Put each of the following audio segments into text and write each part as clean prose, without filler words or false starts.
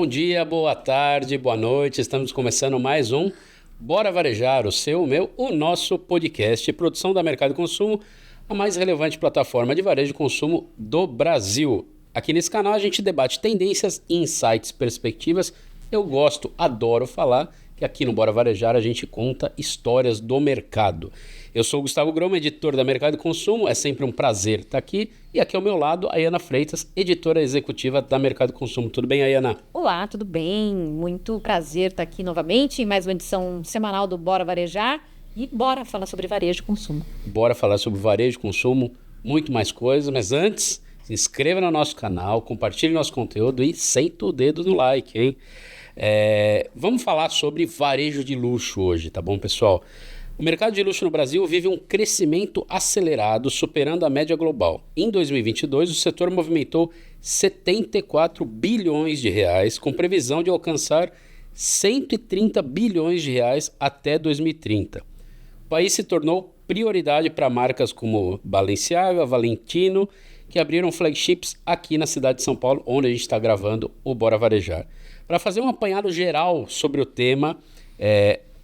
Bom dia, boa tarde, boa noite. Estamos começando mais um Bora Varejar, o seu, o meu, o nosso podcast, produção da Mercado e Consumo, a mais relevante plataforma de varejo e consumo do Brasil. Aqui nesse canal a gente debate tendências, insights, perspectivas. Eu gosto, adoro falar que aqui no Bora Varejar a gente conta histórias do mercado. Eu sou o Gustavo Groma, editor da Mercado e Consumo, é sempre um prazer estar aqui. E aqui ao meu lado, a Ayana Freitas, editora executiva da Mercado e Consumo. Tudo bem, Ayana? Olá, tudo bem? Muito prazer estar aqui novamente em mais uma edição semanal do Bora Varejar e bora falar sobre varejo e consumo. Bora falar sobre varejo e consumo, muito mais coisas, mas antes, se inscreva no nosso canal, compartilhe nosso conteúdo e senta o dedo no like, hein? Vamos falar sobre varejo de luxo hoje, tá bom, pessoal? O mercado de luxo no Brasil vive um crescimento acelerado, superando a média global. Em 2022, o setor movimentou 74 bilhões de reais, com previsão de alcançar 130 bilhões de reais até 2030. O país se tornou prioridade para marcas como Balenciaga, Valentino, que abriram flagships aqui na cidade de São Paulo, onde a gente está gravando o Bora Varejar. Para fazer um apanhado geral sobre o tema,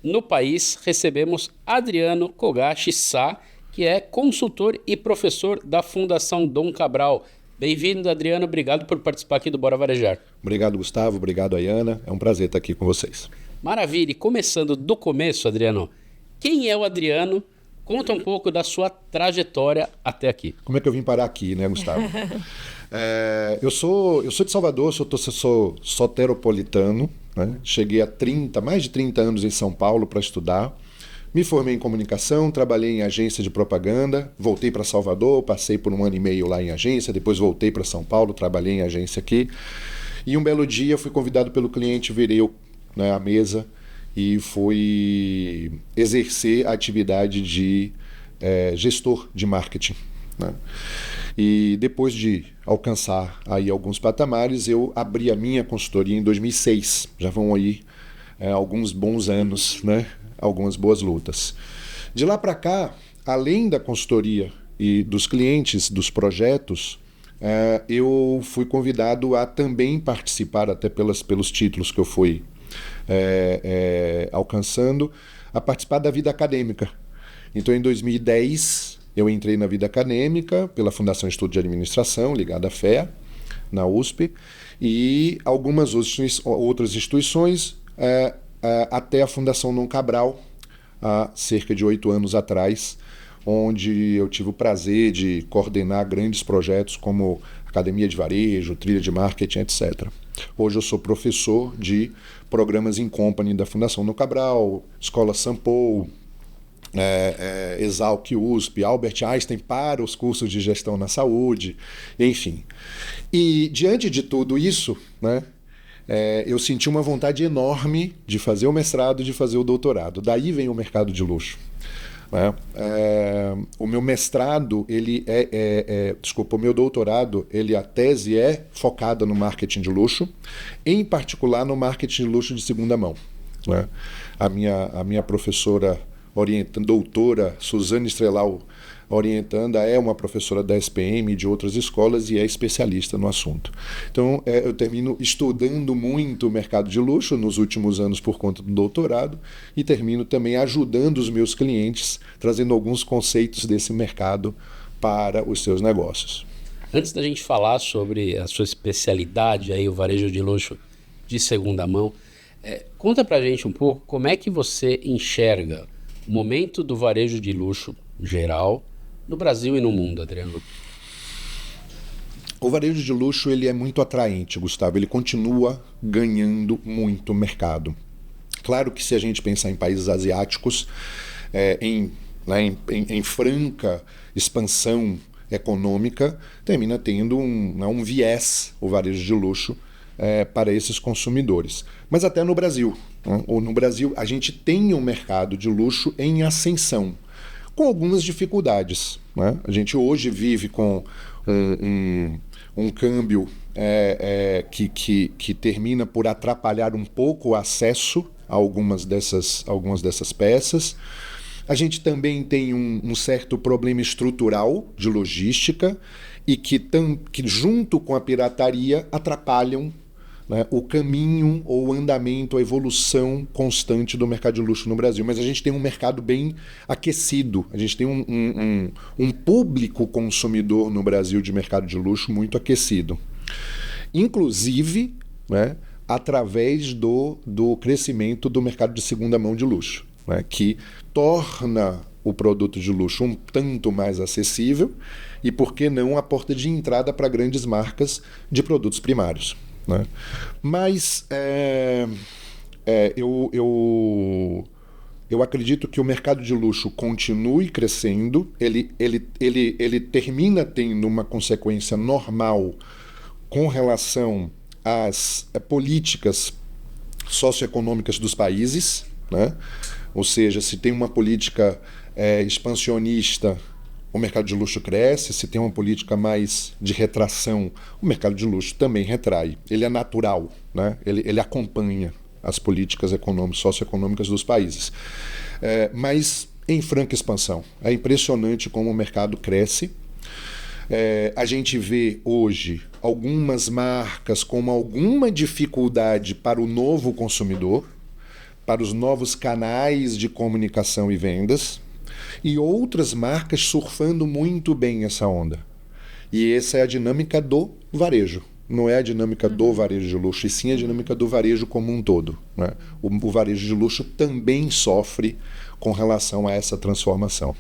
no país recebemos Adriano Kogashi Sá, que é consultor e professor da Fundação Dom Cabral. Bem-vindo, Adriano. Obrigado por participar aqui do Bora Varejar. Obrigado, Gustavo. Obrigado, Ayana. É um prazer estar aqui com vocês. Maravilha. E começando do começo, Adriano, quem é o Adriano? Conta um pouco da sua trajetória até aqui. Como é que eu vim parar aqui, né, Gustavo? Eu sou de Salvador, sou soteropolitano, né? Cheguei a mais de 30 anos em São Paulo para estudar. Me formei em comunicação, trabalhei em agência de propaganda, voltei para Salvador, passei por 1 ano e meio lá em agência, depois voltei para São Paulo, trabalhei em agência aqui. E um belo dia fui convidado pelo cliente, virei à mesa e fui exercer a atividade de gestor de marketing, né? E depois de alcançar aí alguns patamares, eu abri a minha consultoria em 2006. Já vão aí alguns bons anos, né? Algumas boas lutas. De lá para cá, além da consultoria e dos clientes, dos projetos, eu fui convidado a também participar, até pelos títulos que eu fui alcançando, a participar da vida acadêmica. Então, em 2010, eu entrei na vida acadêmica pela Fundação Estudo de Administração, ligada à FEA, na USP, e algumas outras instituições, até a Fundação Dom Cabral, há cerca de 8 anos atrás, onde eu tive o prazer de coordenar grandes projetos como Academia de Varejo, Trilha de Marketing, etc. Hoje eu sou professor de programas in company da Fundação Dom Cabral, Escola Sampo, Exalc USP, Albert Einstein para os cursos de gestão na saúde, enfim. E diante de tudo isso, né, eu senti uma vontade enorme de fazer o mestrado e de fazer o doutorado. Daí vem o mercado de luxo, né? O meu mestrado, o meu doutorado, a tese é focada no marketing de luxo, em particular no marketing de luxo de segunda mão, né? A minha professora doutora Suzane Estrelau orientanda é uma professora da SPM e de outras escolas e é especialista no assunto. Então, eu termino estudando muito o mercado de luxo nos últimos anos por conta do doutorado e termino também ajudando os meus clientes, trazendo alguns conceitos desse mercado para os seus negócios. Antes da gente falar sobre a sua especialidade, aí, o varejo de luxo de segunda mão, conta pra gente um pouco como é que você enxerga o momento do varejo de luxo geral no Brasil e no mundo, Adriano. O varejo de luxo ele é muito atraente, Gustavo. Ele continua ganhando muito mercado. Claro que se a gente pensar em países asiáticos, em franca expansão econômica, termina tendo um viés o varejo de luxo para esses consumidores. Mas até no Brasil. No Brasil, a gente tem um mercado de luxo em ascensão, com algumas dificuldades, né? A gente hoje vive com um câmbio que termina por atrapalhar um pouco o acesso a algumas dessas peças. A gente também tem um certo problema estrutural de logística e que junto com a pirataria atrapalham né, o caminho ou o andamento, a evolução constante do mercado de luxo no Brasil. Mas a gente tem um mercado bem aquecido, a gente tem um público consumidor no Brasil de mercado de luxo muito aquecido. Inclusive, né, através do crescimento do mercado de segunda mão de luxo, né, que torna o produto de luxo um tanto mais acessível e, por que não, a porta de entrada para grandes marcas de produtos primários, né? Mas eu acredito que o mercado de luxo continue crescendo, ele termina tendo uma consequência normal com relação às políticas socioeconômicas dos países, né? Ou seja, se tem uma política expansionista, o mercado de luxo cresce. Se tem uma política mais de retração, o mercado de luxo também retrai. Ele é natural, né? Ele acompanha as políticas socioeconômicas dos países. Mas em franca expansão. É impressionante como o mercado cresce. A gente vê hoje algumas marcas com alguma dificuldade para o novo consumidor, para os novos canais de comunicação e vendas, e outras marcas surfando muito bem essa onda. E essa é a dinâmica do varejo. Não é a dinâmica do varejo de luxo, e sim a dinâmica do varejo como um todo, né? O varejo de luxo também sofre com relação a essa transformação.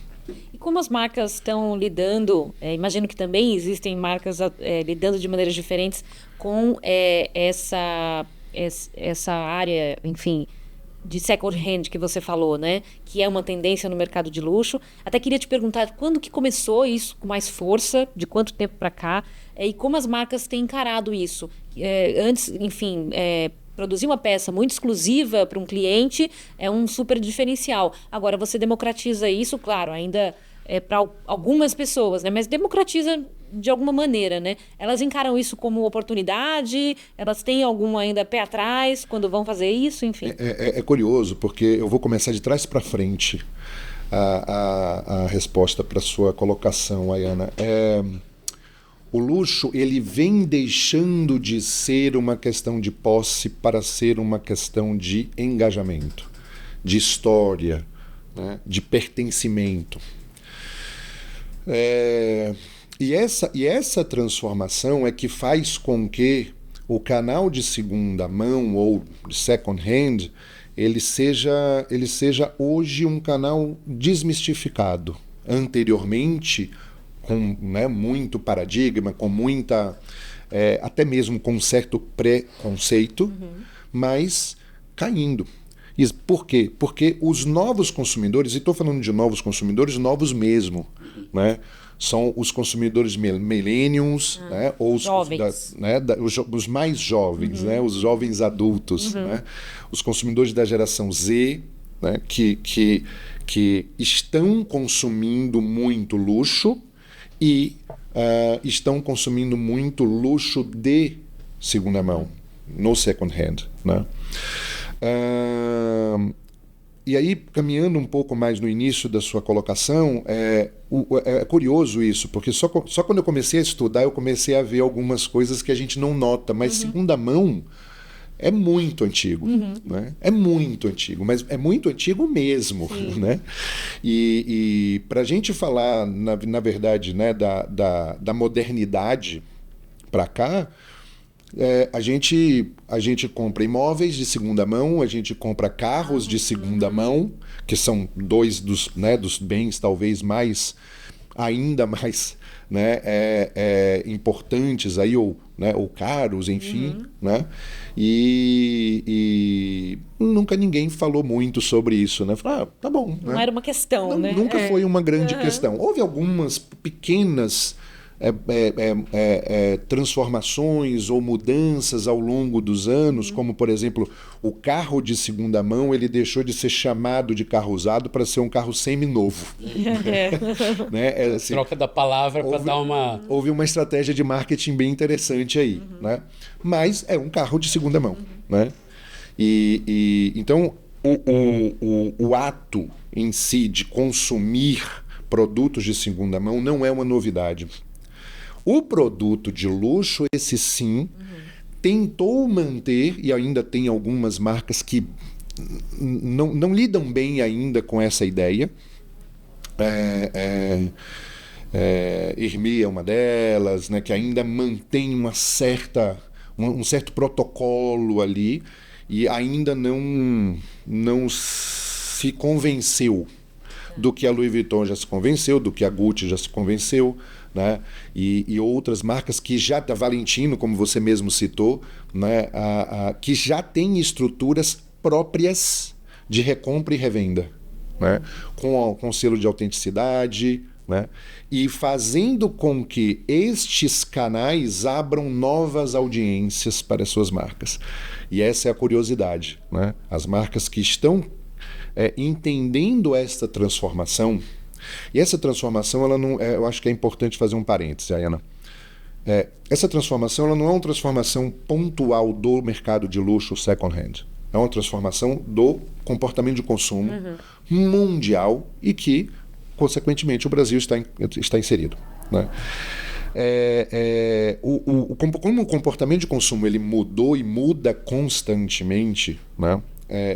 E como as marcas estão lidando, imagino que também existem marcas lidando de maneiras diferentes com essa área, enfim, de second hand que você falou, né? Que é uma tendência no mercado de luxo. Até queria te perguntar quando que começou isso com mais força, de quanto tempo para cá, e como as marcas têm encarado isso. Antes, enfim, produzir uma peça muito exclusiva para um cliente é um super diferencial. Agora você democratiza isso, claro, ainda para algumas pessoas, né? Mas democratiza de alguma maneira, né? Elas encaram isso como oportunidade? Elas têm algum ainda pé atrás quando vão fazer isso? Enfim. É curioso, porque eu vou começar de trás para frente a resposta para a sua colocação, Ayana. O luxo, ele vem deixando de ser uma questão de posse para ser uma questão de engajamento, de história, né? De pertencimento. E essa transformação é que faz com que o canal de segunda mão ou de second hand ele seja hoje um canal desmistificado. Anteriormente, com, né, muito paradigma, com muita até mesmo com um certo preconceito, mas caindo. E por quê? Porque os novos consumidores, e estou falando de novos consumidores, novos mesmo, né? São os consumidores millennials, né? Ou os mais jovens, né? Os jovens adultos, né? Os consumidores da geração Z, né? que estão consumindo muito luxo e estão consumindo muito luxo de segunda mão, no second hand, né? E aí, caminhando um pouco mais no início da sua colocação, é curioso isso, porque só quando eu comecei a estudar, eu comecei a ver algumas coisas que a gente não nota, mas segunda mão é muito antigo, né? É muito antigo, mas é muito antigo mesmo, né? E para a gente falar, na verdade, né, da modernidade para cá, a gente compra imóveis de segunda mão, a gente compra carros de segunda mão, que são dois dos bens talvez ainda mais, né, importantes aí, ou caros, enfim, né? E nunca ninguém falou muito sobre isso, né? Falou, tá bom. Não, né? era uma questão, né? Nunca foi uma grande questão. Houve algumas pequenas transformações ou mudanças ao longo dos anos, como, por exemplo, o carro de segunda mão, ele deixou de ser chamado de carro usado para ser um carro seminovo. Né? Assim, troca da palavra para dar uma... Houve uma estratégia de marketing bem interessante aí, né? Mas é um carro de segunda mão, né? Então, o ato em si de consumir produtos de segunda mão não é uma novidade. O produto de luxo, esse sim, tentou manter, e ainda tem algumas marcas que não lidam bem ainda com essa ideia. Hermès é uma delas, né, que ainda mantém um certo protocolo ali e ainda não se convenceu do que a Louis Vuitton já se convenceu, do que a Gucci já se convenceu, né? E outras marcas que já, da Valentino, como você mesmo citou, né? Que já tem estruturas próprias de recompra e revenda, né? Com selo de autenticidade, né? E fazendo com que estes canais abram novas audiências para as suas marcas. E essa é a curiosidade, né? As marcas que estão entendendo esta transformação, e essa transformação, ela não, eu acho que é importante fazer um parêntese, Ayana. Essa transformação, ela não é uma transformação pontual do mercado de luxo second hand. É uma transformação do comportamento de consumo mundial e que, consequentemente, o Brasil está inserido, né? Como o comportamento de consumo ele mudou e muda constantemente, né?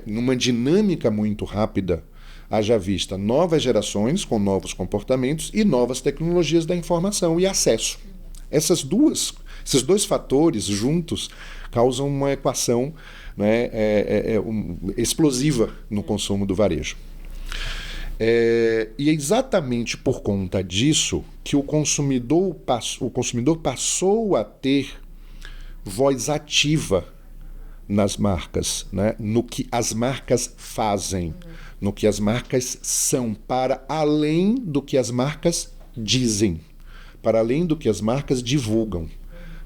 Numa dinâmica muito rápida, haja vista novas gerações com novos comportamentos e novas tecnologias da informação e acesso. Esses dois fatores juntos causam uma equação, né, explosiva no consumo do varejo. E é exatamente por conta disso que o consumidor passou a ter voz ativa nas marcas, né? No que as marcas fazem, no que as marcas são, para além do que as marcas dizem, para além do que as marcas divulgam.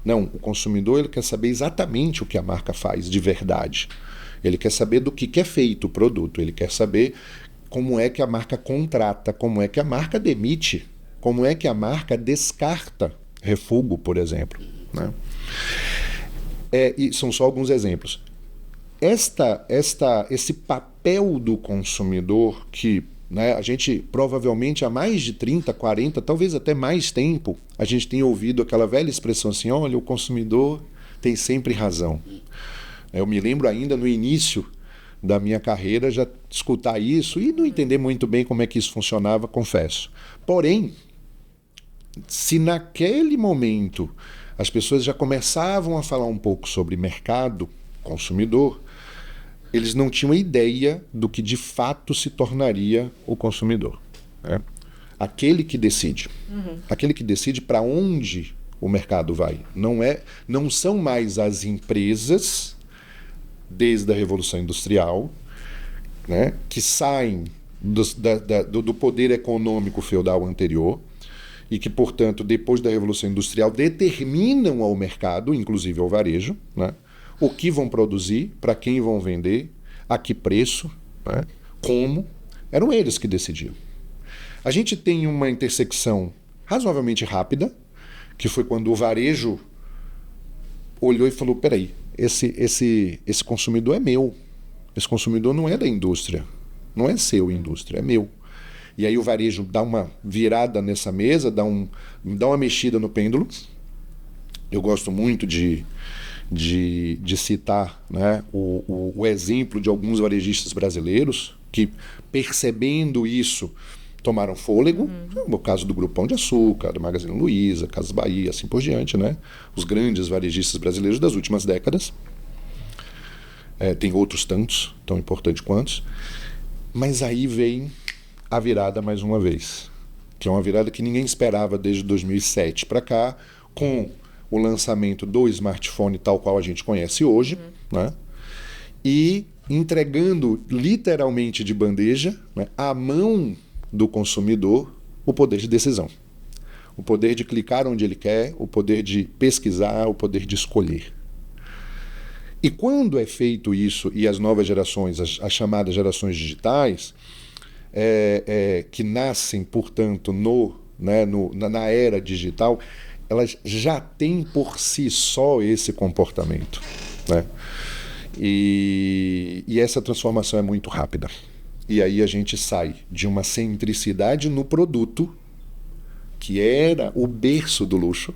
Não, o consumidor ele quer saber exatamente o que a marca faz de verdade. Ele quer saber do que é feito o produto, ele quer saber como é que a marca contrata, como é que a marca demite, como é que a marca descarta refúgio, por exemplo, né? E são só alguns exemplos. Esse papel do consumidor que, né, a gente provavelmente há mais de 30, 40, talvez até mais tempo, a gente tem ouvido aquela velha expressão assim, olha, o consumidor tem sempre razão. Eu me lembro ainda no início da minha carreira já escutar isso e não entender muito bem como é que isso funcionava, confesso. Porém, se naquele momento as pessoas já começavam a falar um pouco sobre mercado consumidor, eles não tinham ideia do que de fato se tornaria o consumidor, né? Aquele que decide. Aquele que decide para onde o mercado vai. Não são mais as empresas, desde a Revolução Industrial, né, que saem do poder econômico feudal anterior, e que, portanto, depois da Revolução Industrial, determinam ao mercado, inclusive ao varejo, né, o que vão produzir, para quem vão vender, a que preço, né, como. Eram eles que decidiam. A gente tem uma intersecção razoavelmente rápida, que foi quando o varejo olhou e falou, peraí, esse consumidor é meu. Esse consumidor não é da indústria. Não é seu, indústria, é meu. E aí o varejo dá uma virada nessa mesa, dá uma mexida no pêndulo. Eu gosto muito de citar, né, o exemplo de alguns varejistas brasileiros que, percebendo isso, tomaram fôlego. O caso do Grupo Pão de Açúcar, do Magazine Luiza, Casas Bahia, assim por diante, né? Os grandes varejistas brasileiros das últimas décadas. Tem outros tantos, tão importantes quantos. Mas aí vem a virada mais uma vez, que é uma virada que ninguém esperava desde 2007 para cá, com o lançamento do smartphone tal qual a gente conhece hoje, né? E entregando literalmente de bandeja, né, à mão do consumidor o poder de decisão, o poder de clicar onde ele quer, o poder de pesquisar, o poder de escolher. E quando é feito isso, e as novas gerações, as chamadas gerações digitais, que nascem, portanto, na era digital, elas já têm por si só esse comportamento, né? E essa transformação é muito rápida. E aí a gente sai de uma centricidade no produto, que era o berço do luxo,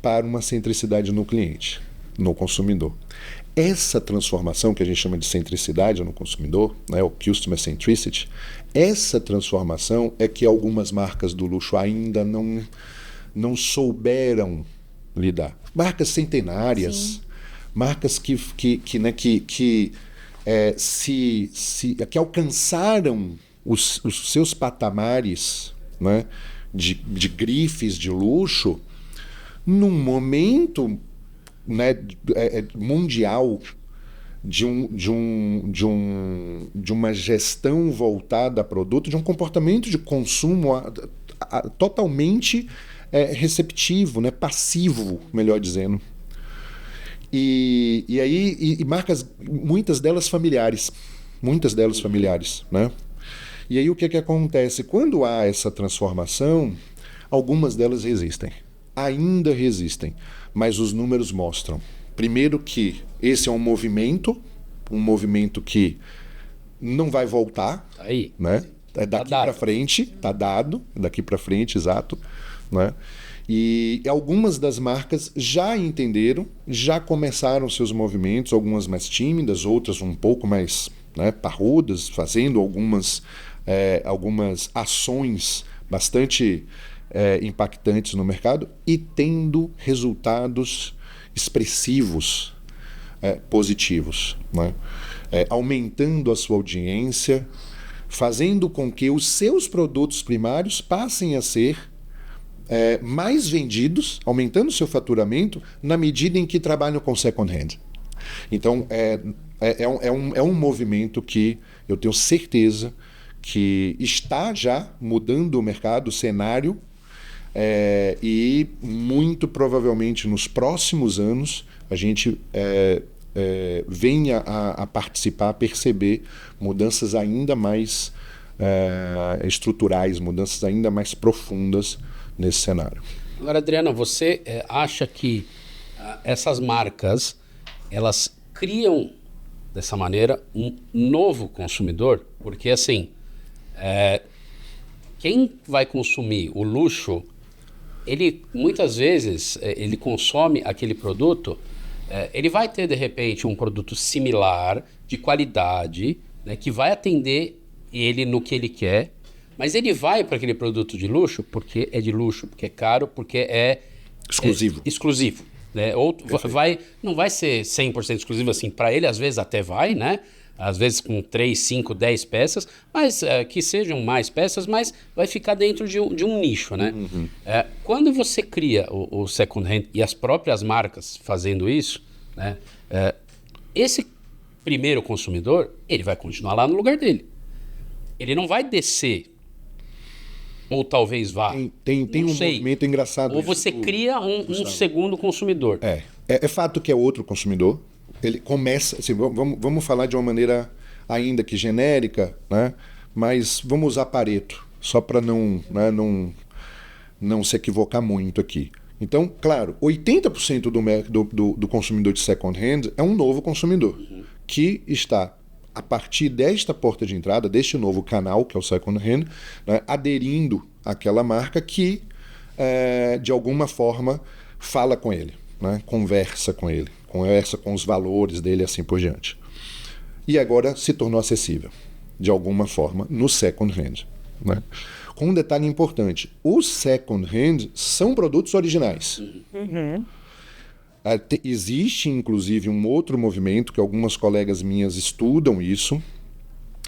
para uma centricidade no cliente, no consumidor. Essa transformação que a gente chama de centricidade no consumidor, né, o Customer Centricity, essa transformação é que algumas marcas do luxo ainda não souberam lidar. Marcas centenárias, sim, marcas que alcançaram os seus patamares, né, de grifes de luxo num momento, né, mundial de uma gestão voltada a produto, de um comportamento de consumo totalmente receptivo, né, passivo, melhor dizendo. E aí marcas, muitas delas familiares, né? E aí o que acontece? Quando há essa transformação, algumas delas ainda resistem, mas os números mostram, primeiro, que esse é um movimento que não vai voltar, aí, né? É daqui para frente, tá dado, daqui para frente, exato, né? E algumas das marcas já entenderam, já começaram seus movimentos, algumas mais tímidas, outras um pouco mais, né, parrudas, fazendo algumas ações bastante impactantes no mercado e tendo resultados expressivos, positivos, né? Aumentando a sua audiência, fazendo com que os seus produtos primários passem a ser mais vendidos, aumentando o seu faturamento na medida em que trabalham com second hand. Então, é um movimento que eu tenho certeza que está já mudando o mercado, o cenário, e muito provavelmente nos próximos anos a gente venha a participar, a perceber mudanças ainda mais estruturais, mudanças ainda mais profundas nesse cenário. Agora, Adriana, você acha que essas marcas, elas criam dessa maneira um novo consumidor? Porque assim, quem vai consumir o luxo, ele muitas vezes ele consome aquele produto, ele vai ter de repente um produto similar, de qualidade, né, que vai atender ele no que ele quer, mas ele vai para aquele produto de luxo porque é de luxo, porque é caro, porque é exclusivo, né? Ou não vai ser 100% exclusivo assim, para ele às vezes até vai, né? Às vezes com 3, 5, 10 peças, mas que sejam mais peças, mas vai ficar dentro de um nicho, né? Uhum. Quando você cria o second hand e as próprias marcas fazendo isso, né? Esse primeiro consumidor, ele vai continuar lá no lugar dele. Ele não vai descer, ou talvez vá. Tem um movimento engraçado. Ou você cria um segundo consumidor. É fato que é outro consumidor. Ele começa, assim, vamos falar de uma maneira ainda que genérica, né? Mas vamos usar Pareto, só para não se equivocar muito aqui. Então, claro, 80% do consumidor de second hand é um novo consumidor, que está, a partir desta porta de entrada, deste novo canal, que é o second hand, né, aderindo àquela marca que, de alguma forma, fala com ele, né, conversa com ele, conversa com os valores dele e assim por diante. E agora se tornou acessível, de alguma forma, no second hand, né? Com um detalhe importante, os second hand são produtos originais. Uhum. Existe, inclusive, um outro movimento que algumas colegas minhas estudam isso,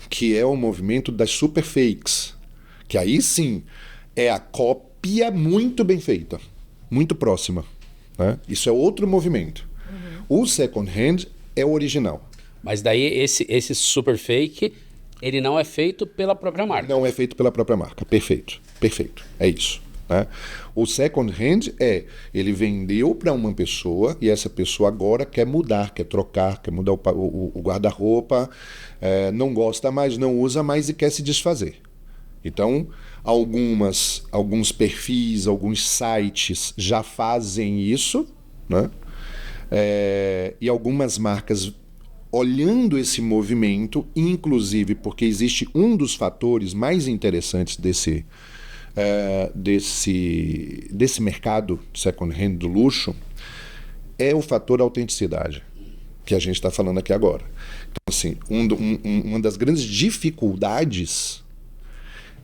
que é o movimento das super fakes, que aí sim é a cópia muito bem feita, muito próxima, né? Isso é outro movimento. Uhum. O second hand é o original. Mas daí esse super fake, ele não é feito pela própria marca. Não é feito pela própria marca, perfeito, é isso. Né? O second hand ele vendeu para uma pessoa e essa pessoa agora quer mudar, quer trocar, quer mudar o guarda-roupa, não gosta mais, não usa mais e quer se desfazer. Então, alguns perfis, alguns sites já fazem isso, né? E algumas marcas, olhando esse movimento, inclusive porque existe um dos fatores mais interessantes desse mercado second hand do luxo é o fator autenticidade, que a gente está falando aqui agora. Então, assim, uma das grandes dificuldades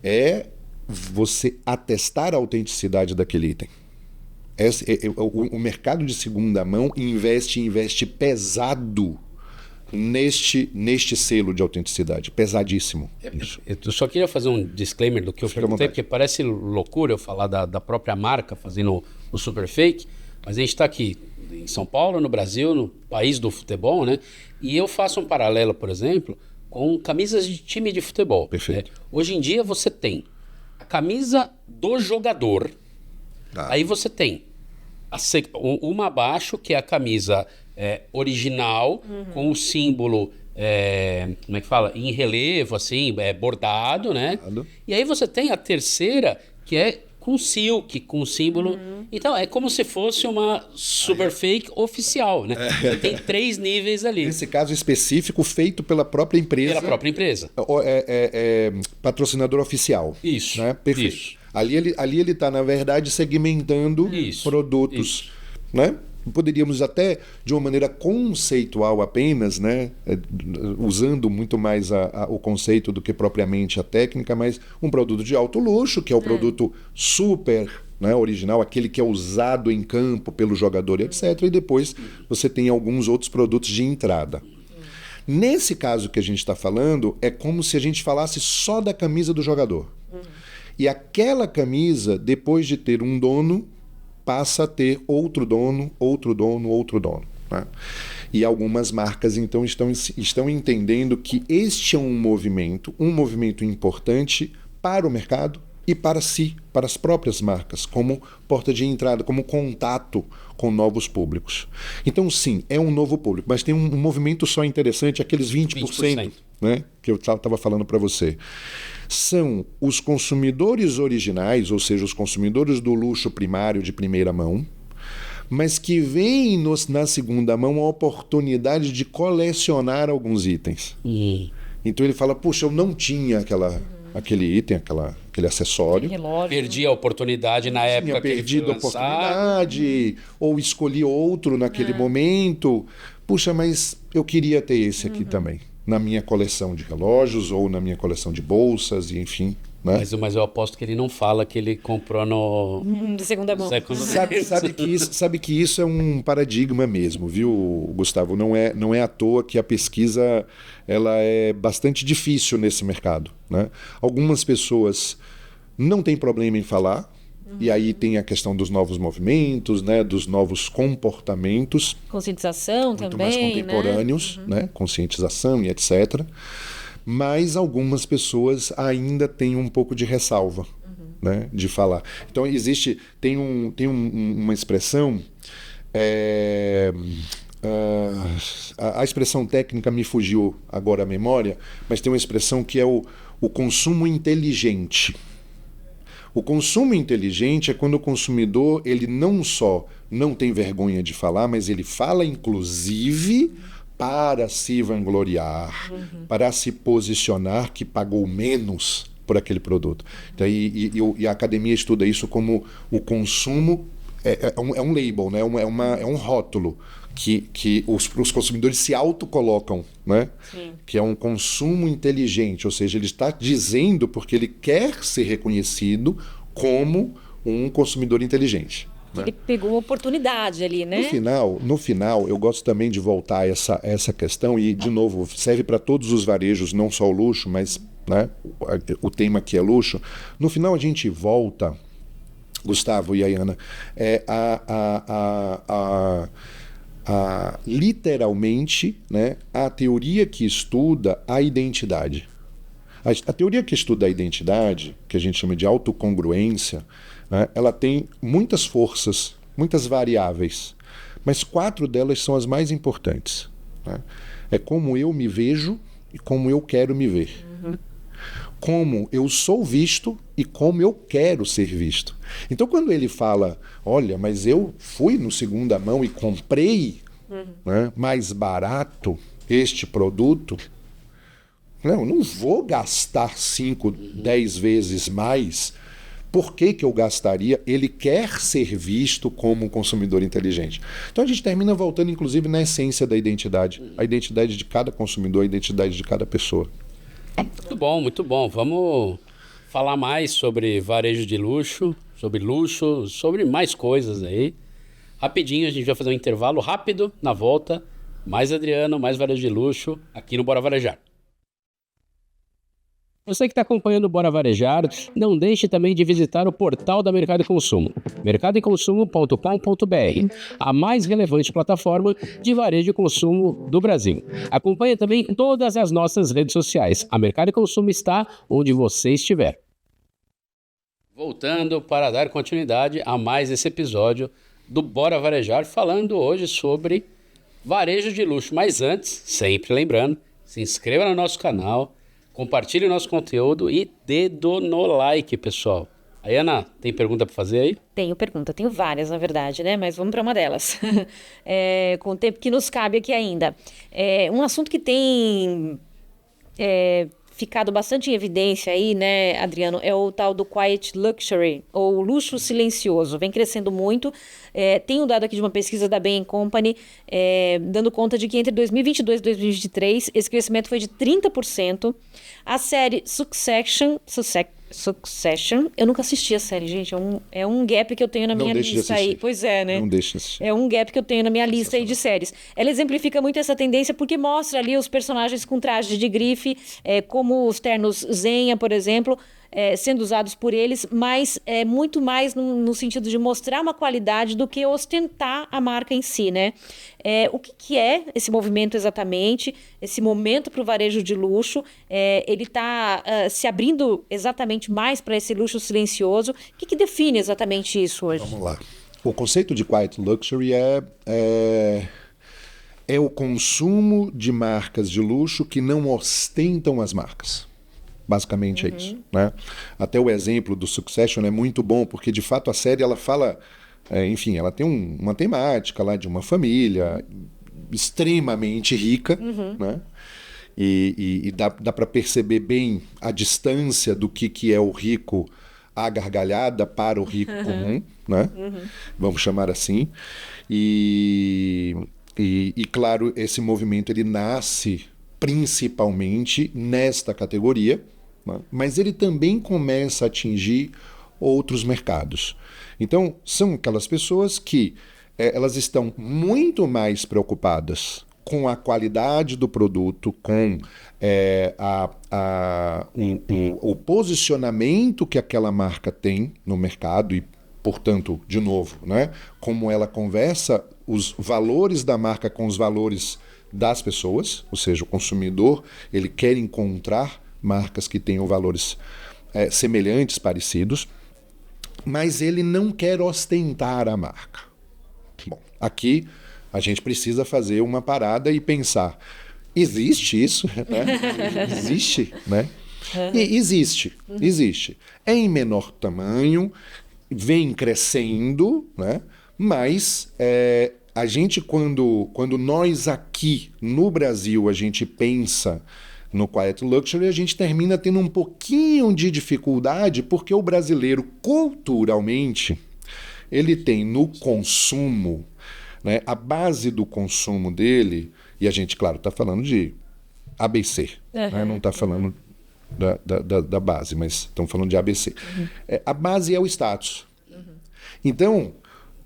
é você atestar a autenticidade daquele item. O mercado de segunda mão investe pesado neste selo de autenticidade, pesadíssimo. Isso. Eu só queria fazer um disclaimer do que eu perguntei, porque parece loucura eu falar da própria marca fazendo o super fake, mas a gente está aqui em São Paulo, no Brasil, no país do futebol, né? E eu faço um paralelo, por exemplo, com camisas de time de futebol. Perfeito. Né? Hoje em dia você tem a camisa do jogador, aí você tem uma abaixo, que é a camisa original, com o símbolo, como é que fala? Em relevo, assim, bordado, né? E aí você tem a terceira, que é com silk, com símbolo. Então, é como se fosse uma super fake oficial, né? Tem 3 níveis ali. Nesse caso específico, feito pela própria empresa. Pela própria empresa. Patrocinador oficial. Isso. Né? Perfeito. Isso. Ali ele está, na verdade, segmentando produtos. Isso. Né? Poderíamos até, de uma maneira conceitual apenas, né? Usando muito mais o conceito do que propriamente a técnica, mas um produto de alto luxo, que é o produto super, né, original, aquele que é usado em campo pelo jogador, etc. E depois você tem alguns outros produtos de entrada. Nesse caso que a gente está falando, é como se a gente falasse só da camisa do jogador. E aquela camisa, depois de ter um dono, passa a ter outro dono, outro dono, outro dono. Né? E algumas marcas, então, estão entendendo que este é um movimento importante para o mercado e para si, para as próprias marcas, como porta de entrada, como contato com novos públicos. Então, sim, é um novo público, mas tem um movimento só interessante, aqueles 20%. Né, que eu estava falando para você. São os consumidores originais, ou seja, os consumidores do luxo primário de primeira mão, mas que veem na segunda mão a oportunidade de colecionar alguns itens. Então ele fala, puxa, eu não tinha aquele item, aquele acessório. Perdi a oportunidade na época que ele foi perdido a oportunidade, ou escolhi outro naquele momento. Puxa, mas eu queria ter esse aqui também, na minha coleção de relógios ou na minha coleção de bolsas, e enfim. Né? Mas eu aposto que ele não fala que ele comprou no... de segunda mão. Sabe que isso é um paradigma mesmo, viu, Gustavo? Não é à toa que a pesquisa ela é bastante difícil nesse mercado. Né? Algumas pessoas não têm problema em falar, e aí tem a questão dos novos movimentos, né, dos novos comportamentos. Conscientização muito também, mais contemporâneos, né? Conscientização e etc. Mas algumas pessoas ainda têm um pouco de ressalva, né, de falar. Então tem uma expressão, a expressão técnica me fugiu agora à memória, mas tem uma expressão que é o consumo inteligente. O consumo inteligente é quando o consumidor ele não só não tem vergonha de falar, mas ele fala inclusive para se vangloriar, para se posicionar que pagou menos por aquele produto. Então, e a academia estuda isso como o consumo é um label, né? É um rótulo que os consumidores se autocolocam, né? Que é um consumo inteligente, ou seja, ele está dizendo porque ele quer ser reconhecido como um consumidor inteligente. Ele pegou uma oportunidade ali, né? No final, eu gosto também de voltar a essa questão, e, de novo, serve para todos os varejos, não só o luxo, mas, né, o tema que é luxo. No final, a gente volta, Gustavo e Ayana, literalmente, né, a teoria que estuda a identidade. A teoria que estuda a identidade, que a gente chama de autocongruência, né, ela tem muitas forças, muitas variáveis, mas 4 delas são as mais importantes. Né? É como eu me vejo e como eu quero me ver. Como eu sou visto e como eu quero ser visto. Então, quando ele fala, olha, mas eu fui no segunda mão e comprei, né, mais barato este produto, eu não vou gastar 5, 10 vezes mais Por que eu gastaria? Ele quer ser visto como um consumidor inteligente. Então a gente termina voltando, inclusive, na essência da identidade. A identidade de cada consumidor, a identidade de cada pessoa. Muito bom, muito bom. Vamos falar mais sobre varejo de luxo, sobre mais coisas aí. Rapidinho, a gente vai fazer um intervalo rápido na volta. Mais Adriano, mais varejo de luxo, aqui no Bora Varejar. Você que está acompanhando o Bora Varejar, não deixe também de visitar o portal da Mercado e Consumo, mercadoeconsumo.com.br, a mais relevante plataforma de varejo e consumo do Brasil. Acompanhe também todas as nossas redes sociais. A Mercado e Consumo está onde você estiver. Voltando para dar continuidade a mais esse episódio do Bora Varejar, falando hoje sobre varejo de luxo. Mas antes, sempre lembrando, se inscreva no nosso canal, compartilhe o nosso conteúdo e dedo no like, pessoal. Aí, Ana, tem pergunta para fazer aí? Tenho várias, na verdade, né? Mas vamos para uma delas. Com o tempo que nos cabe aqui ainda. Um assunto que tem ficado bastante em evidência aí, né, Adriano, é o tal do quiet luxury, ou luxo silencioso. Vem crescendo muito. Tem um dado aqui de uma pesquisa da Bain & Company, dando conta de que entre 2022 e 2023, esse crescimento foi de 30%. A série Succession, eu nunca assisti a série, gente. É um gap que eu tenho na minha lista aí. Pois é, né? Não deixa de assistir. É um gap que eu tenho na minha lista aí de séries. Ela exemplifica muito essa tendência porque mostra ali os personagens com trajes de grife, como os ternos Zenha, por exemplo, sendo usados por eles, mas muito mais no sentido de mostrar uma qualidade do que ostentar a marca em si, né? O que é esse movimento exatamente, esse momento para o varejo de luxo? Ele está se abrindo exatamente mais para esse luxo silencioso. O que define exatamente isso hoje? Vamos lá. O conceito de quiet luxury é o consumo de marcas de luxo que não ostentam as marcas. Basicamente é isso, né? Até o exemplo do Succession é muito bom, porque de fato a série ela fala, enfim, ela tem uma temática lá de uma família extremamente rica, né? E dá para perceber bem a distância do que é o rico à gargalhada para o rico comum, né? Vamos chamar assim. E claro, esse movimento ele nasce principalmente nesta categoria, né? Mas ele também começa a atingir outros mercados. Então, são aquelas pessoas que elas estão muito mais preocupadas com a qualidade do produto, com o posicionamento que aquela marca tem no mercado e, portanto, de novo, né, como ela conversa os valores da marca com os valores das pessoas, ou seja, o consumidor ele quer encontrar marcas que tenham valores semelhantes, parecidos, mas ele não quer ostentar a marca. Bom, aqui a gente precisa fazer uma parada e pensar, existe isso? Né? Existe, né? E existe. É em menor tamanho, vem crescendo, né? Mas a gente, quando nós aqui no Brasil, a gente pensa no quiet luxury, a gente termina tendo um pouquinho de dificuldade, porque o brasileiro, culturalmente, ele tem no consumo, né, a base do consumo dele, e a gente, claro, está falando de ABC, né, não está falando da base, mas estamos falando de ABC. A base é o status. Então,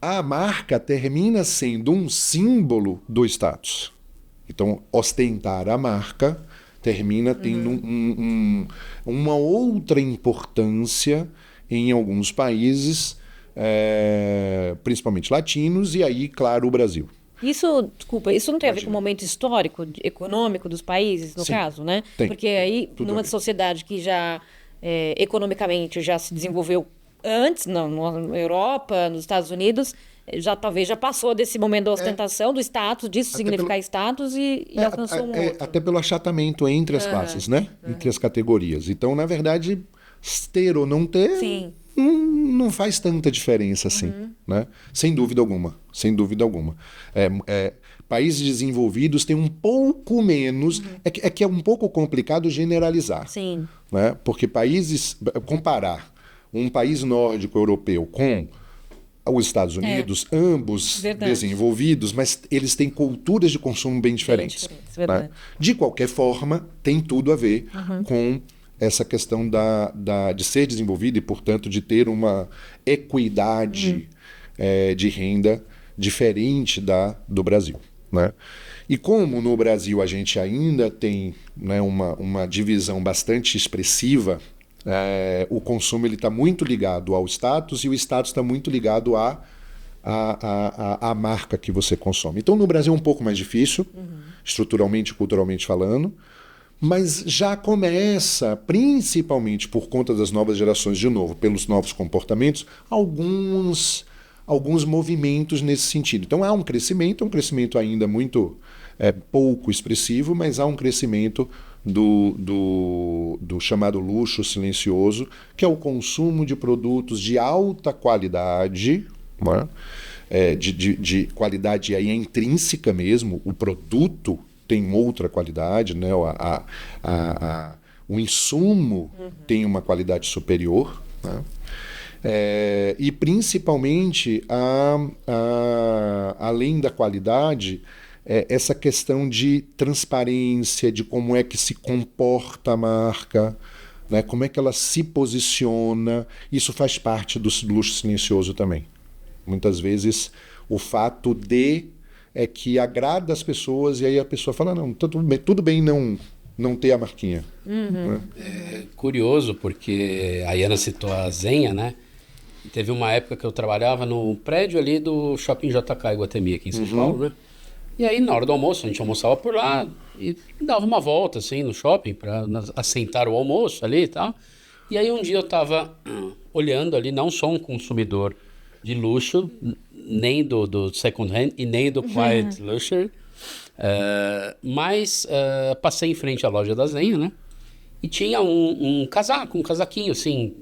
a marca termina sendo um símbolo do status. Então, ostentar a marca termina tendo uma outra importância em alguns países, principalmente latinos, e aí, claro, o Brasil. Isso não tem a ver com o momento histórico, econômico dos países, no caso, né? Tem. Porque aí, numa sociedade que já economicamente já se desenvolveu antes, na Europa, nos Estados Unidos, talvez já passou desse momento da ostentação, do status, disso significar status e alcançou um outro. Até pelo achatamento entre as classes, né? Entre as categorias. Então, na verdade, ter ou não ter não faz tanta diferença assim, né? Sem dúvida alguma. Países desenvolvidos têm um pouco menos... É que é um pouco complicado generalizar. Sim. Né? Porque países... Comparar um país nórdico europeu com os Estados Unidos, ambos desenvolvidos, mas eles têm culturas de consumo bem diferentes. Né? De qualquer forma, tem tudo a ver com essa questão de ser desenvolvido e, portanto, de ter uma equidade de renda diferente do Brasil. Né? E como no Brasil a gente ainda tem, né, uma divisão bastante expressiva, o consumo está muito ligado ao status e o status está muito ligado à marca que você consome. Então no Brasil é um pouco mais difícil, estruturalmente e culturalmente falando, mas já começa, principalmente por conta das novas gerações, de novo, pelos novos comportamentos, alguns movimentos nesse sentido. Então há um crescimento ainda muito pouco expressivo, mas há um crescimento do chamado luxo silencioso, que é o consumo de produtos de alta qualidade, né? De qualidade aí intrínseca mesmo, o produto tem outra qualidade, né? O insumo tem uma qualidade superior, né? E principalmente, além da qualidade, essa questão de transparência, de como é que se comporta a marca, né? Como é que ela se posiciona, isso faz parte do luxo silencioso também. Muitas vezes o fato é que agrada as pessoas e aí a pessoa fala, não, tudo bem não ter a marquinha. Né? É curioso, porque a Ana citou a Zenha, né? Teve uma época que eu trabalhava no prédio ali do Shopping JK Iguatemi, aqui em São Paulo, né? E aí, na hora do almoço, a gente almoçava por lá e dava uma volta, assim, no shopping para assentar o almoço ali e tal. E aí, um dia eu estava olhando ali, não sou um consumidor de luxo, nem do second hand e nem do quiet luxury, mas passei em frente à loja da Zenha, né? E tinha um casaquinho, assim,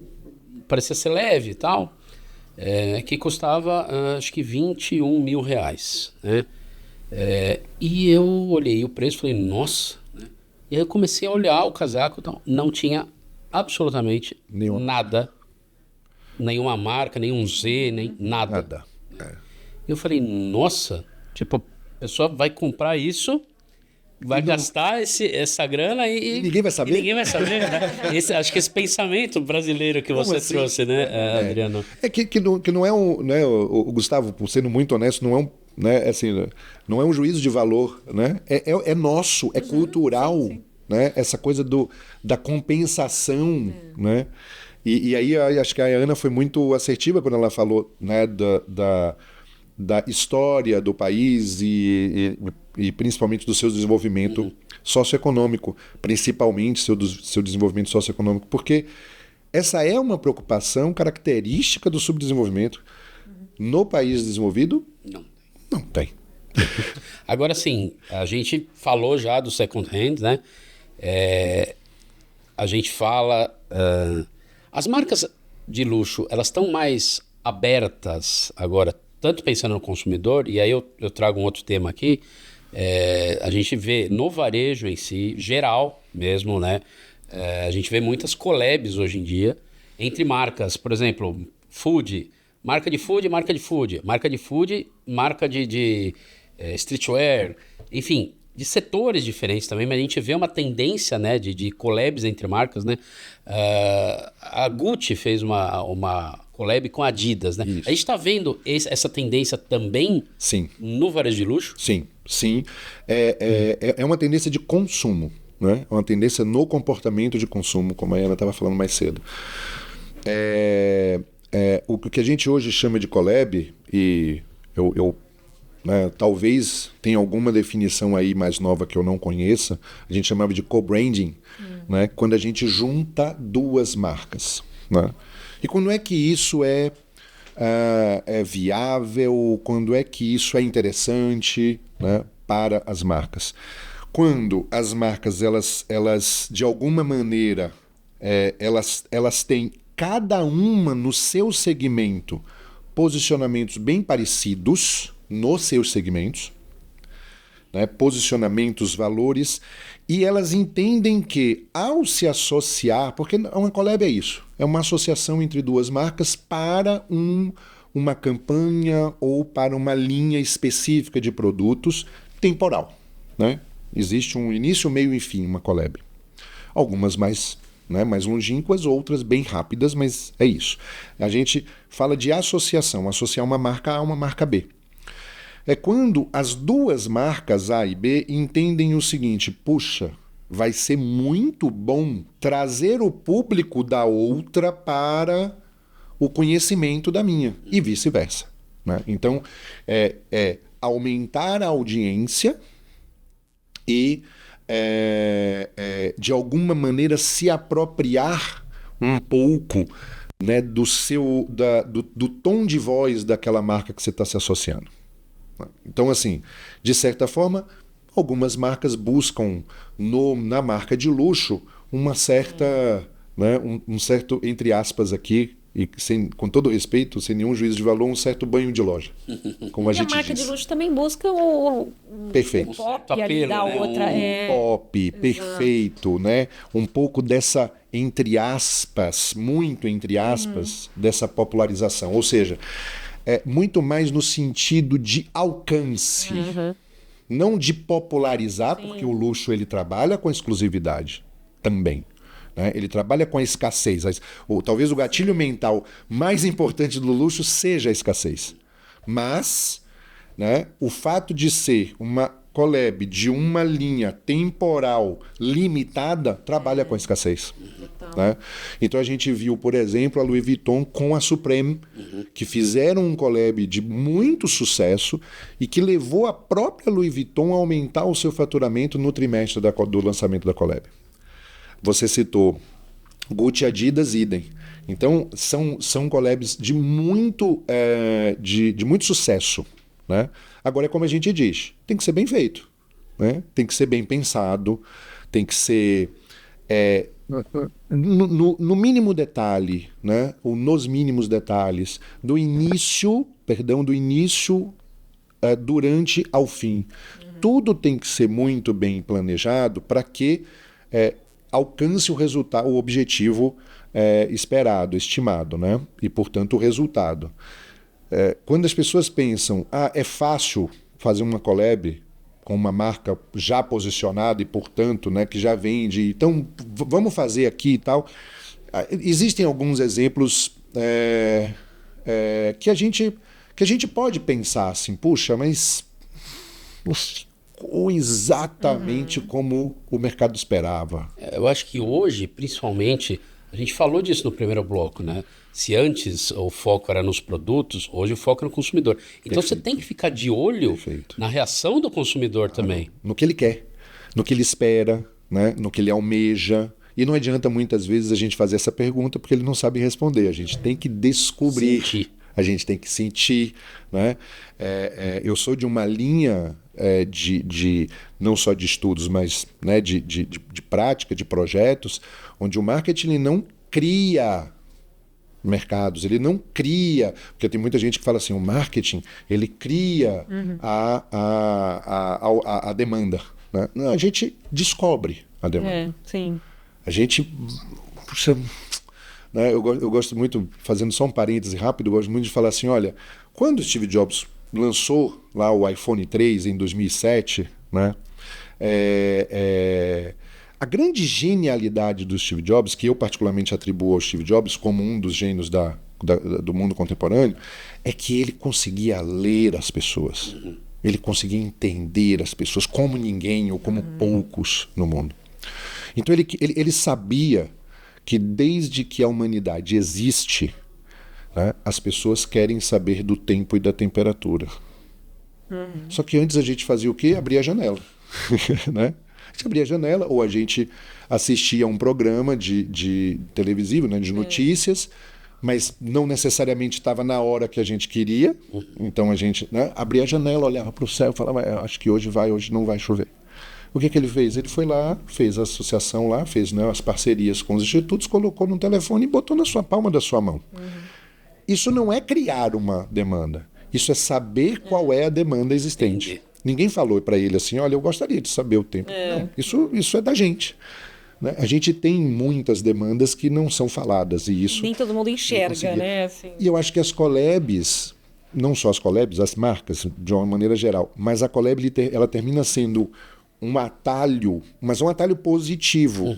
parecia ser leve e tal, que custava, acho que R$21 mil, né? E eu olhei o preço e falei, nossa, né? E aí eu comecei a olhar o casaco, então, não tinha absolutamente nada, nenhuma marca, nenhum Z, nem nada. Eu falei, nossa, tipo, a pessoa vai comprar isso, vai gastar essa grana e ninguém vai saber. E ninguém vai saber, né? Acho que esse pensamento brasileiro que você trouxe, né, Adriano? Que não é né, o Gustavo, sendo muito honesto, não é né, assim, não é um juízo de valor, né? É nosso, é cultural, sim. Né? Essa coisa da compensação, né? E aí acho que a Ana foi muito assertiva quando ela falou, né, da história do país e principalmente do seu desenvolvimento socioeconômico, principalmente seu desenvolvimento socioeconômico, porque essa é uma preocupação característica do subdesenvolvimento. No país desenvolvido, não tem. Agora sim, a gente falou já do second hand, né? A gente fala... as marcas de luxo, elas estão mais abertas agora, tanto pensando no consumidor, e aí eu trago um outro tema aqui, a gente vê no varejo em si, geral mesmo, né? A gente vê muitas collabs hoje em dia, entre marcas, por exemplo, food, marca de food, marca de food, marca de food, marca de streetwear, enfim, de setores diferentes também, mas a gente vê uma tendência, né, de collabs entre marcas, né? A Gucci fez uma collab com a Adidas, né? Isso. A gente está vendo essa tendência também. Sim. No varejo de luxo? Sim. É uma tendência de consumo, né? É uma tendência no comportamento de consumo, como a Ana estava falando mais cedo. O que a gente hoje chama de collab, e eu né, talvez tenha alguma definição aí mais nova que eu não conheça, a gente chamava de co-branding, né, quando a gente junta duas marcas. Né? E quando é que isso é viável, quando é que isso é interessante, né, para as marcas? Quando as marcas, elas de alguma maneira, elas têm cada uma no seu segmento posicionamentos bem parecidos nos seus segmentos, né, posicionamentos, valores, e elas entendem que ao se associar, porque uma collab é isso, é uma associação entre duas marcas para uma campanha ou para uma linha específica de produtos temporal, né? Existe um início, meio e fim, uma collab. Algumas mais, né, mais longínquas, outras bem rápidas, mas é isso. A gente fala de associação, associar uma marca A a uma marca B. É quando as duas marcas A e B entendem o seguinte: puxa, vai ser muito bom trazer o público da outra para o conhecimento da minha, e vice-versa, né? Então, é aumentar a audiência e, de alguma maneira, se apropriar um pouco, né, do tom de voz daquela marca que você está se associando. Então, assim, de certa forma, algumas marcas buscam na marca de luxo uma certa, né, um certo, entre aspas aqui, e com todo respeito, sem nenhum juízo de valor, um certo banho de loja, como a gente diz. E a marca de luxo também busca o Perfeito. pop apelo, ali da né? outra. Pop, perfeito, né? Um pouco dessa, entre aspas, muito entre aspas, dessa popularização. Ou seja, muito mais no sentido de alcance, não de popularizar, porque o luxo ele trabalha com exclusividade também. Né? Ele trabalha com a escassez. Talvez o gatilho mental mais importante do luxo seja a escassez. Mas, né, o fato de ser uma collab de uma linha temporal limitada trabalha com a escassez. Né? Então a gente viu, por exemplo, a Louis Vuitton com a Supreme, que fizeram um collab de muito sucesso e que levou a própria Louis Vuitton a aumentar o seu faturamento no trimestre do lançamento da collab. Você citou Gucci, Adidas, idem. Então, são collabs de muito sucesso. Né? Agora, é como a gente diz, tem que ser bem feito. Né? Tem que ser bem pensado, tem que ser no mínimo detalhe, né? Ou nos mínimos detalhes, do início durante ao fim. Tudo tem que ser muito bem planejado para que alcance o resultado, o objetivo esperado, estimado, né? E, portanto, o resultado. Quando as pessoas pensam, é fácil fazer uma collab com uma marca já posicionada e, portanto, né, que já vende, então vamos fazer aqui e tal. Existem alguns exemplos que a gente pode pensar assim, puxa, mas não ficou exatamente como o mercado esperava. Eu acho que hoje, principalmente, a gente falou disso no primeiro bloco, né? Se antes o foco era nos produtos, hoje o foco é no consumidor. Então Perfeito. Você tem que ficar de olho Perfeito. Na reação do consumidor também. No que ele quer, no que ele espera, né? No que ele almeja. E não adianta muitas vezes a gente fazer essa pergunta porque ele não sabe responder. A gente tem que descobrir, sentir. A gente tem que sentir. Né? Eu sou de uma linha de não só de estudos, mas, né, de prática, de projetos, onde o marketing ele não cria mercados, ele não cria, porque tem muita gente que fala assim, o marketing ele cria a demanda, né? Não, a gente descobre a demanda. Sim. A gente, puxa, né, eu gosto muito, fazendo só um parêntese rápido, eu gosto muito de falar assim, olha, quando o Steve Jobs lançou lá o iPhone 3 em 2007, né, a grande genialidade do Steve Jobs, que eu particularmente atribuo ao Steve Jobs como um dos gênios do mundo contemporâneo, é que ele conseguia ler as pessoas. Ele conseguia entender as pessoas como ninguém ou como poucos no mundo. Então ele sabia que desde que a humanidade existe, né, as pessoas querem saber do tempo e da temperatura. Só que antes a gente fazia o quê? Abria a janela. Né? A gente abria a janela ou a gente assistia a um programa de televisivo, né, de notícias, mas não necessariamente estava na hora que a gente queria. Então a gente, né, abria a janela, olhava para o céu e falava, acho que hoje não vai chover. O que ele fez? Ele foi lá, fez a associação lá, fez, né, as parcerias com os institutos, colocou no telefone e botou na palma da sua mão. Isso não é criar uma demanda. Isso é saber qual é a demanda existente. Ninguém falou para ele assim, olha, eu gostaria de saber o tempo. Não, isso é da gente. Né? A gente tem muitas demandas que não são faladas. E isso nem todo mundo enxerga, né? Assim. E eu acho que as Collabs, não só as Collabs, as marcas, de uma maneira geral, mas a Collab ela termina sendo um atalho, mas um atalho positivo,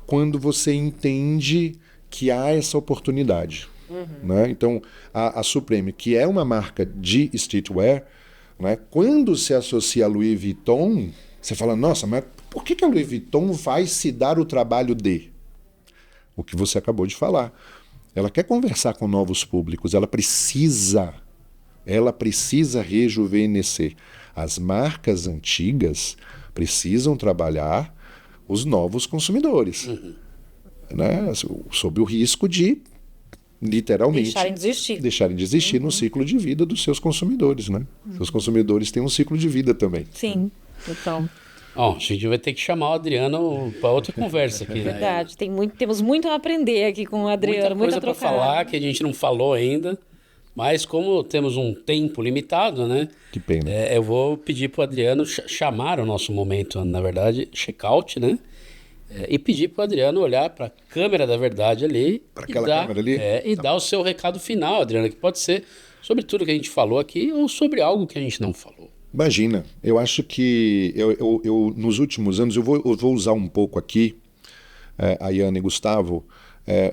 quando você entende que há essa oportunidade. Né? Então, a Supreme, que é uma marca de streetwear, né? Quando se associa a Louis Vuitton, você fala, nossa, mas por que a Louis Vuitton vai se dar o trabalho de? O que você acabou de falar. Ela quer conversar com novos públicos, ela precisa rejuvenescer. As marcas antigas precisam trabalhar os novos consumidores, né? Sob o risco de, literalmente, deixarem de existir no ciclo de vida dos seus consumidores. Né? Seus consumidores têm um ciclo de vida também. Sim, então... Bom, a gente vai ter que chamar o Adriano para outra conversa aqui. Verdade, né? Temos muito a aprender aqui com o Adriano, muita coisa para falar que a gente não falou ainda, mas como temos um tempo limitado, né? Que pena. Eu vou pedir para o Adriano chamar o nosso momento, na verdade, check-out, né? E pedir para o Adriano olhar para a câmera da verdade ali. Para aquela câmera ali? E dar o seu recado final, Adriano, que pode ser sobre tudo que a gente falou aqui ou sobre algo que a gente não falou. Imagina, eu acho que eu nos últimos anos, eu vou usar um pouco aqui, Ayana e Gustavo,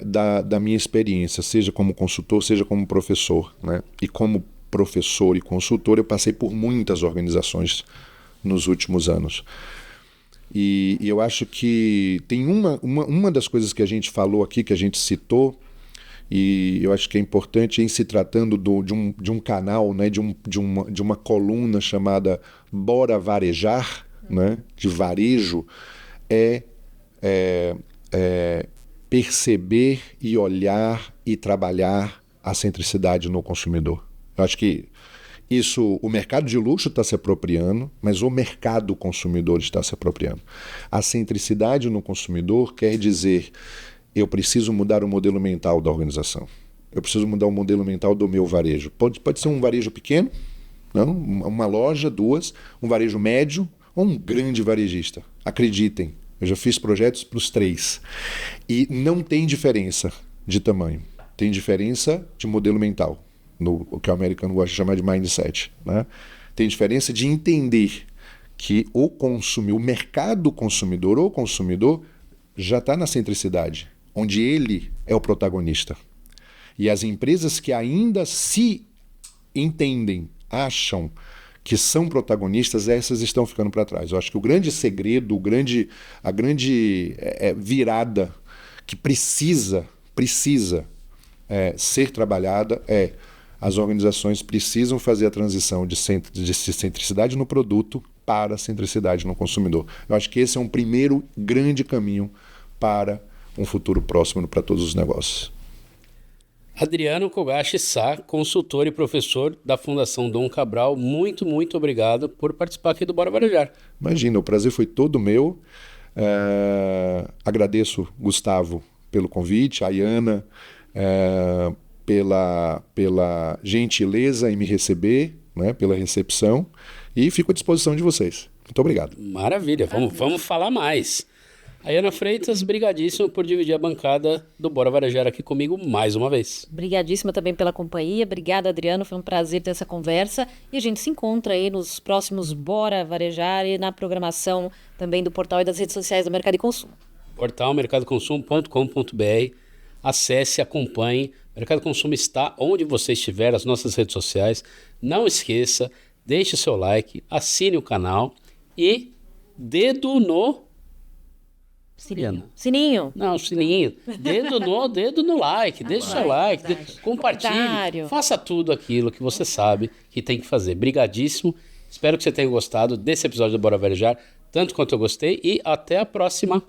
da minha experiência, seja como consultor, seja como professor. Né? E como professor e consultor, eu passei por muitas organizações nos últimos anos. E eu acho que tem uma das coisas que a gente falou aqui, que a gente citou, e eu acho que é importante, em se tratando de um canal, né, de uma coluna chamada Bora Varejar, né, de varejo, perceber e olhar e trabalhar a centricidade no consumidor. Eu acho que isso, o mercado de luxo está se apropriando, mas o mercado consumidor está se apropriando. A centricidade no consumidor quer dizer, eu preciso mudar o modelo mental da organização. Eu preciso mudar o modelo mental do meu varejo. Pode ser um varejo pequeno, não? Uma loja, duas, um varejo médio ou um grande varejista. Acreditem, eu já fiz projetos para os três. E não tem diferença de tamanho. Tem diferença de modelo mental, o que o americano gosta de chamar de mindset. Né? Tem diferença de entender que o mercado consumidor ou consumidor já está na centricidade, onde ele é o protagonista. E as empresas que ainda se entendem, acham que são protagonistas, essas estão ficando para trás. Eu acho que o grande segredo, a grande virada que precisa ser trabalhada as organizações precisam fazer a transição de centricidade no produto para a centricidade no consumidor. Eu acho que esse é um primeiro grande caminho para um futuro próximo para todos os negócios. Adriano Kogashi Sá, consultor e professor da Fundação Dom Cabral, muito, muito obrigado por participar aqui do Bora Varejar. Imagina, o prazer foi todo meu. Agradeço, Gustavo, pelo convite, a Ayana, pela gentileza em me receber, né, pela recepção, e fico à disposição de vocês. Muito obrigado. Maravilha, vamos falar mais. Ayana Freitas, brigadíssimo por dividir a bancada do Bora Varejar aqui comigo mais uma vez. Obrigadíssima também pela companhia. Obrigada, Adriano. Foi um prazer ter essa conversa. E a gente se encontra aí nos próximos Bora Varejar e na programação também do portal e das redes sociais do Mercado e Consumo. Portal mercadoconsumo.com.br. Acesse, acompanhe. O Mercado Consumo está onde você estiver, as nossas redes sociais. Não esqueça, deixe seu like, assine o canal e dedo no... Sininho. Não, sininho. Dedo no like, deixe seu like, compartilhe, faça tudo aquilo que você sabe que tem que fazer. Brigadíssimo. Espero que você tenha gostado desse episódio do Bora Varejar, tanto quanto eu gostei, e até a próxima.